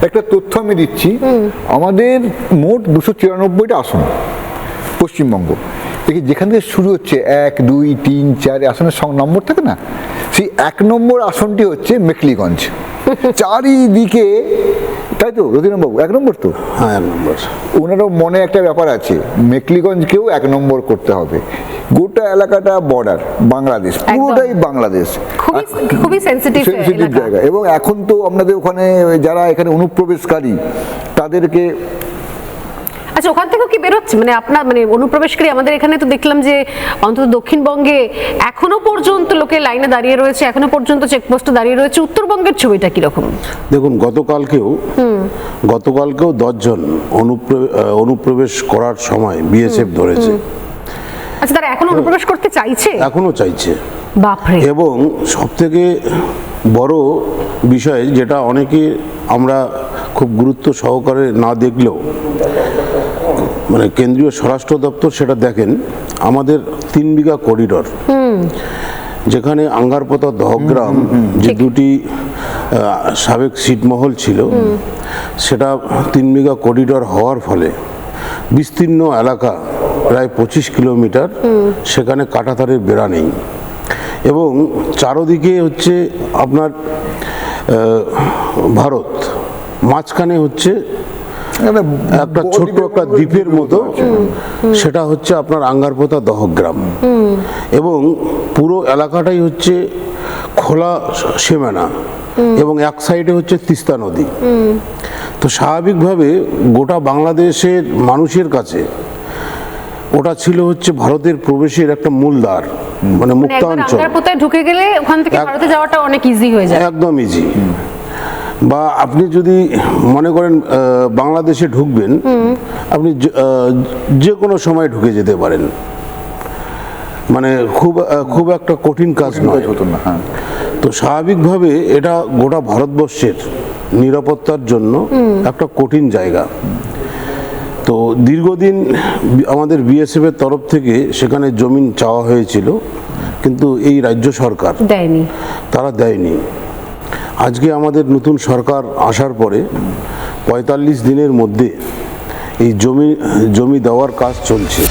একটা তথ্য আমি দিচ্ছি, আমাদের মোট 294টা আসন পশ্চিমবঙ্গ, দেখি যেখান থেকে শুরু হচ্ছে 1, 2, 3, 4 আসনের নম্বর থাকে না, সেই 1 নম্বর আসনটি হচ্ছে মেখলিগঞ্জ। চারিদিকে, তাই তো রতিনবাবু 1 নম্বর তো? হ্যাঁ 1 নম্বর। ওনারও মনে একটা ব্যাপার আছে, মেখলিগঞ্জকেও 1 নম্বর করতে হবে। গোটা এলাকাটা বর্ডার, বাংলাদেশ, পুরোটাই বাংলাদেশ, খুবই সেনসিটিভ জায়গা। এবং এখন তো আপনাদের ওখানে যারা এখানে অনুপ্রবেশকারী তাদেরকে, আচ্ছা ওখান থেকেও কি বেরোচ্ছে, মানে আপনার মানে অনুপ্রবেশকারী আমাদের এখানে তো দেখলাম যে অন্তত দক্ষিণবঙ্গে এখনো পর্যন্ত লোকে লাইনে দাঁড়িয়ে রয়েছে, এখনো পর্যন্ত চেকপোস্টে দাঁড়িয়ে রয়েছে। উত্তরবঙ্গের ছবিটা কিরকম? দেখুন গতকালকেও 10 জন অনুপ্রবেশ করার সময় বিএসএফ ধরেছে। আচ্ছা তারা এখনো অনুপ্রবেশ করতে চাইছে? এখনো চাইছে। বাপরে। এবং সবথেকে বড় বিষয় যেটা অনেকে আমরা খুব গুরুত্ব সহকারে না দেখলেও মানে কেন্দ্রীয় স্বরাষ্ট্র দপ্তর সেটা দেখেন, আমাদের 3 বিঘা করিডর, যেখানে আঙ্গারপোতা দহগ্রাম যে দুটি সাবেক ছিটমহল ছিল, সেটা 3 বিঘা করিডর হওয়ার ফলে বিস্তীর্ণ এলাকা প্রায় 25 কিলোমিটার, সেখানে কাঁটাতারের বেড়া নেই এবং চারদিকে হচ্ছে আপনার ভারত, মাঝখানে হচ্ছে একটা ছোট্ট একটা দ্বীপের মতো, সেটা হচ্ছে আপনার আঙ্গারপোতা দহগ্রাম। এবং পুরো এলাকাটাই হচ্ছে খোলা সীমানা এবং এক সাইডে হচ্ছে তিস্তা নদী। তো স্বাভাবিকভাবে গোটা বাংলাদেশের মানুষের কাছে ওটা ছিল হচ্ছে ভারতের প্রবেশের একটা মূল দ্বার, মানে মুক্তাঞ্চল। আঙ্গারপোতায় ঢুকে গেলে ওখান থেকে ভারতে যাওয়াটা অনেক ইজি হয়ে যায়, একদম ইজি। বা আপনি যদি মনে করেন বাংলাদেশে ঢুকবেন, আপনি যে কোনো সময় ঢুকে যেতে পারেন, মানে খুব একটা কঠিন কাজ নয়। তো স্বাভাবিকভাবে এটা গোটা ভারতবর্ষের নিরাপত্তার জন্য একটা কঠিন জায়গা। তো দীর্ঘদিন আমাদের বিএসএফ এর তরফ থেকে সেখানে জমিন চাওয়া হয়েছিল, কিন্তু এই রাজ্য সরকার দেয়নি, তারা দেয়নি। আজকে আমাদের নতুন সরকার আসার পরে 45 দিনের মধ্যে এই জমি দেওয়ার কাজ চলছে।